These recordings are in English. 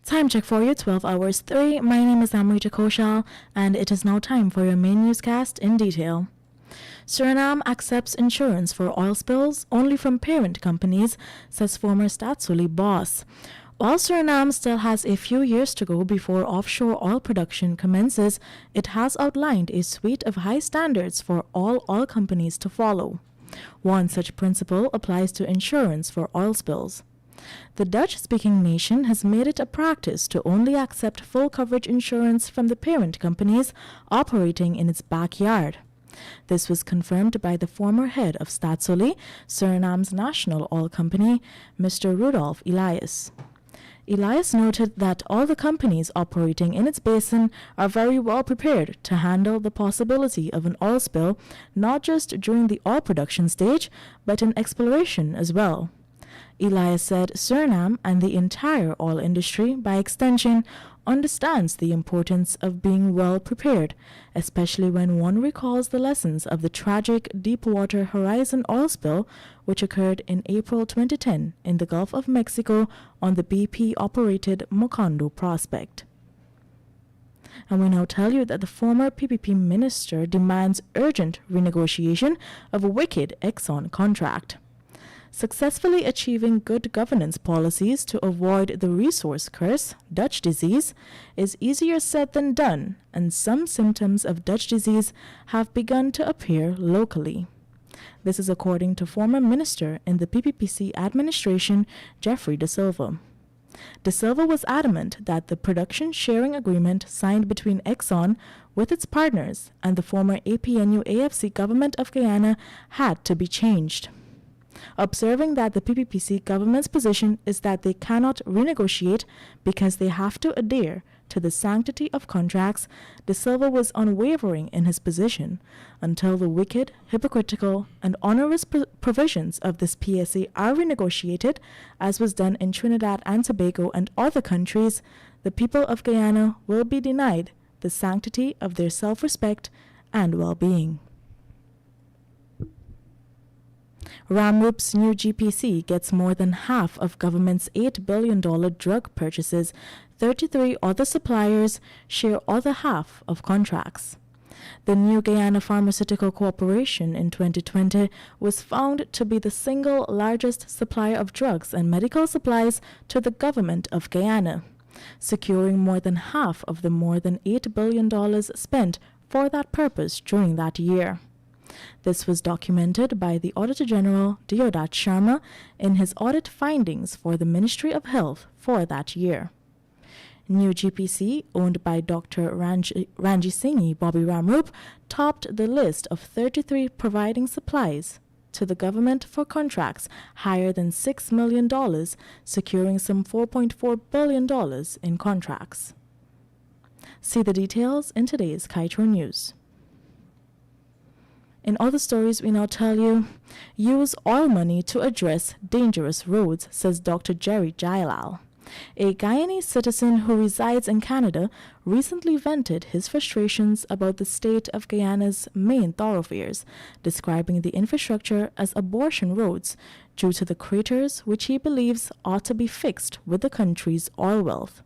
Time check for you, 12 hours 3. My name is Amrita Koshal, and it is now time for your main newscast in detail. Suriname accepts insurance for oil spills only from parent companies, says former Statsoli boss. While Suriname still has a few years to go before offshore oil production commences, it has outlined a suite of high standards for all oil companies to follow. One such principle applies to insurance for oil spills. The Dutch-speaking nation has made it a practice to only accept full coverage insurance from the parent companies operating in its backyard. This was confirmed by the former head of Statsoli, Suriname's national oil company, Mr. Rudolf Elias. Elias noted that all the companies operating in its basin are very well prepared to handle the possibility of an oil spill, not just during the oil production stage, but in exploration as well. Elias said Suriname and the entire oil industry, by extension, understands the importance of being well prepared, especially when one recalls the lessons of the tragic Deepwater Horizon oil spill, which occurred in April 2010 in the Gulf of Mexico on the BP-operated Mocondo prospect. And we now tell you that the former PPP minister demands urgent renegotiation of a wicked Exxon contract. Successfully achieving good governance policies to avoid the resource curse, Dutch disease, is easier said than done, and some symptoms of Dutch disease have begun to appear locally. This is according to former minister in the PPPC administration, Jeffrey De Silva. De Silva was adamant that the production sharing agreement signed between Exxon with its partners and the former APNU-AFC government of Guyana had to be changed. Observing that the PPPC government's position is that they cannot renegotiate because they have to adhere to the sanctity of contracts, De Silva was unwavering in his position until the wicked, hypocritical, and onerous provisions of this PSA are renegotiated, as was done in Trinidad and Tobago and other countries. The people of Guyana will be denied the sanctity of their self-respect and well-being. Ramroop's new GPC gets more than half of government's $8 billion drug purchases. 33 other suppliers share other half of contracts. The New Guyana Pharmaceutical Corporation in 2020 was found to be the single largest supplier of drugs and medical supplies to the government of Guyana, securing more than half of the more than $8 billion spent for that purpose during that year. This was documented by the Auditor General Deodat Sharma in his audit findings for the Ministry of Health for that year. New GPC, owned by Dr. Ranji Singhi Bobby Ramroop, topped the list of 33 providing supplies to the government for contracts higher than $6 million, securing some $4.4 billion in contracts. See the details in today's Kaieteur News. In other stories, we now tell you, use oil money to address dangerous roads, says Dr. Jerry Jailal. A Guyanese citizen who resides in Canada recently vented his frustrations about the state of Guyana's main thoroughfares, describing the infrastructure as abortion roads due to the craters which he believes ought to be fixed with the country's oil wealth.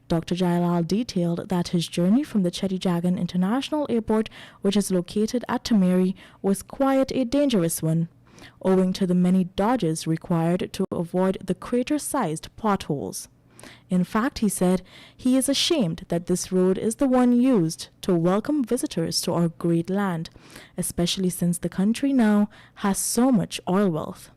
Dr. Jailal detailed that his journey from the Chedijagan International Airport, which is located at Tamari, was quite a dangerous one, owing to the many dodges required to avoid the crater-sized potholes. In fact, he said, he is ashamed that this road is the one used to welcome visitors to our great land, especially since the country now has so much oil wealth.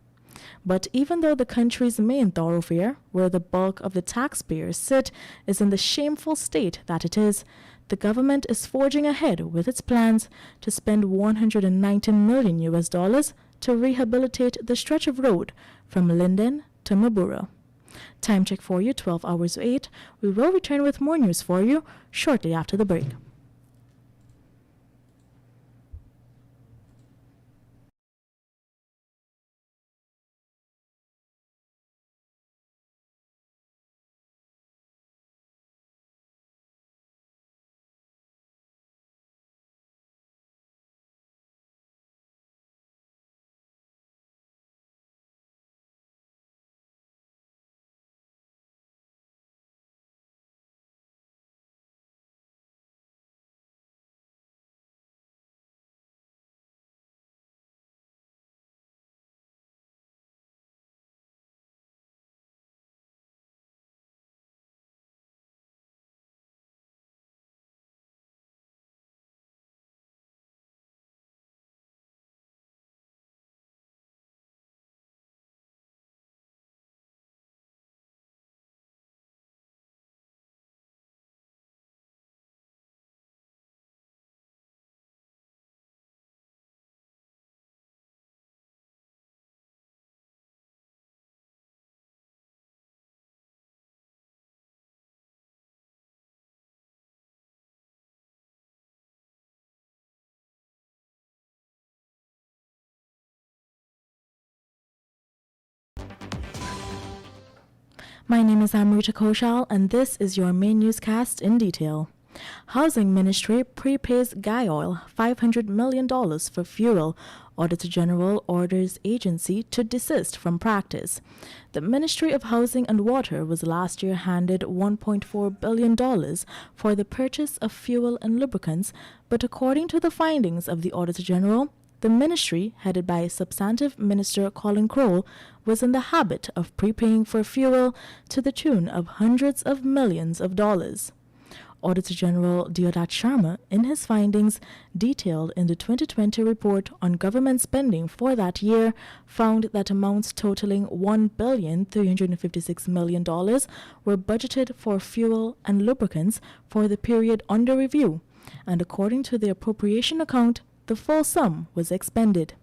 But even though the country's main thoroughfare, where the bulk of the taxpayers sit, is in the shameful state that it is, the government is forging ahead with its plans to spend $119 million to rehabilitate the stretch of road from Linden to Mabura. Time check for you, 12 hours 8. We will return with more news for you shortly after the break. My name is Amrita Koshal, and this is your main newscast in detail. Housing Ministry prepays Guy Oil $500 million for fuel. Auditor General orders agency to desist from practice. The Ministry of Housing and Water was last year handed $1.4 billion for the purchase of fuel and lubricants, but according to the findings of the Auditor General, the ministry, headed by Substantive Minister Colin Crowell, was in the habit of prepaying for fuel to the tune of hundreds of millions of dollars. Auditor General Deodat Sharma, in his findings detailed in the 2020 report on government spending for that year, found that amounts totaling $1,356 million were budgeted for fuel and lubricants for the period under review, and according to the appropriation account, the full sum was expended.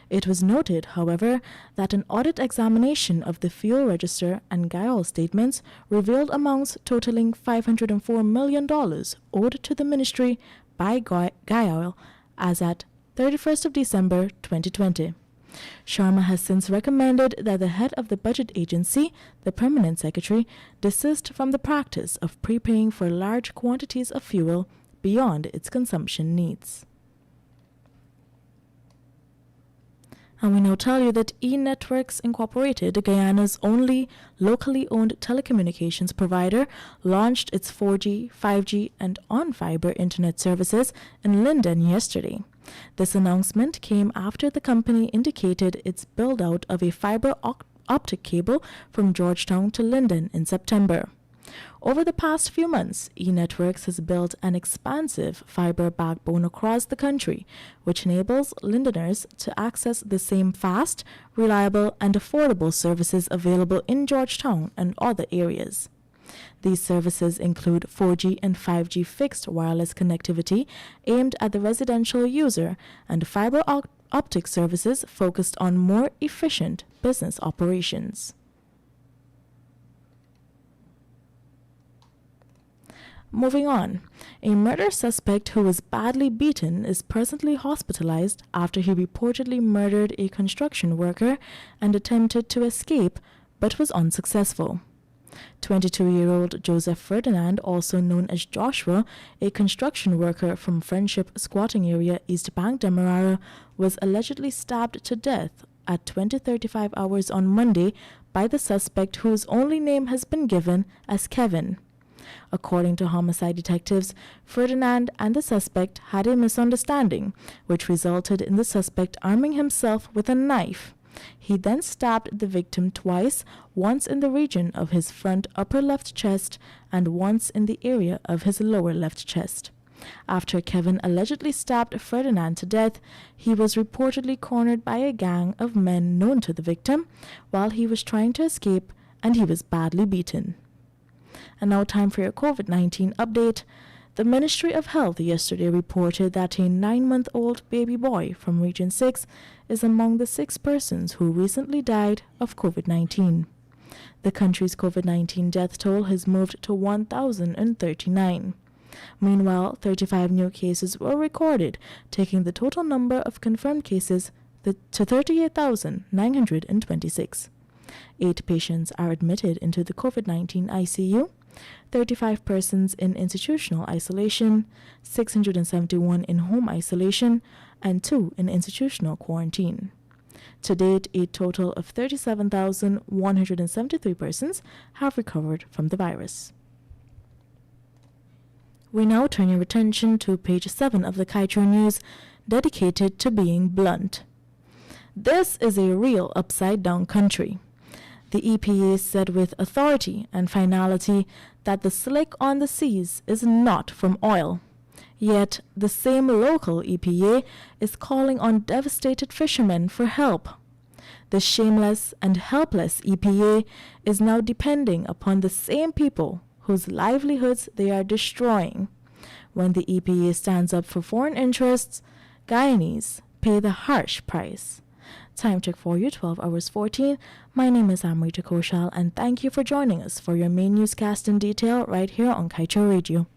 It was noted, however, that an audit examination of the fuel register and Guy Oil statements revealed amounts totaling $504 million owed to the ministry by Guy Oil as at 31st of December 2020. Sharma has since recommended that the head of the budget agency, the permanent secretary, desist from the practice of prepaying for large quantities of fuel beyond its consumption needs. And we now tell you that eNetworks Incorporated, Guyana's only locally owned telecommunications provider, launched its 4G, 5G, and on-fiber internet services in Linden yesterday. This announcement came after the company indicated its build-out of a fiber optic cable from Georgetown to Linden in September. Over the past few months, eNetworks has built an expansive fiber backbone across the country, which enables Lindeners to access the same fast, reliable, and affordable services available in Georgetown and other areas. These services include 4G and 5G fixed wireless connectivity aimed at the residential user and fiber optic services focused on more efficient business operations. Moving on, a murder suspect who was badly beaten is presently hospitalized after he reportedly murdered a construction worker and attempted to escape but was unsuccessful. 22-year-old Joseph Ferdinand, also known as Joshua, a construction worker from Friendship Squatting Area, East Bank, Demerara, was allegedly stabbed to death at 20:35 hours on Monday by the suspect whose only name has been given as Kevin. According to homicide detectives, Ferdinand and the suspect had a misunderstanding, which resulted in the suspect arming himself with a knife. He then stabbed the victim twice, once in the region of his front upper left chest and once in the area of his lower left chest. After Kevin allegedly stabbed Ferdinand to death, he was reportedly cornered by a gang of men known to the victim while he was trying to escape, and he was badly beaten. And now time for your COVID-19 update. The Ministry of Health yesterday reported that a 9-month-old baby boy from Region 6 is among the 6 persons who recently died of COVID-19. The country's COVID-19 death toll has moved to 1,039. Meanwhile, 35 new cases were recorded, taking the total number of confirmed cases to 38,926. 8 patients are admitted into the COVID-19 ICU, 35 persons in institutional isolation, 671 in home isolation, and 2 in institutional quarantine. To date, a total of 37,173 persons have recovered from the virus. We now turn your attention to page 7 of the Kaieteur News, dedicated to being blunt. This is a real upside-down country. The EPA said with authority and finality that the slick on the seas is not from oil. Yet, the same local EPA is calling on devastated fishermen for help. The shameless and helpless EPA is now depending upon the same people whose livelihoods they are destroying. When the EPA stands up for foreign interests, Guyanese pay the harsh price. Time check for you, 12 hours 14. My name is Amrita Koshal, and thank you for joining us for your main newscast in detail right here on Kaieteur Radio.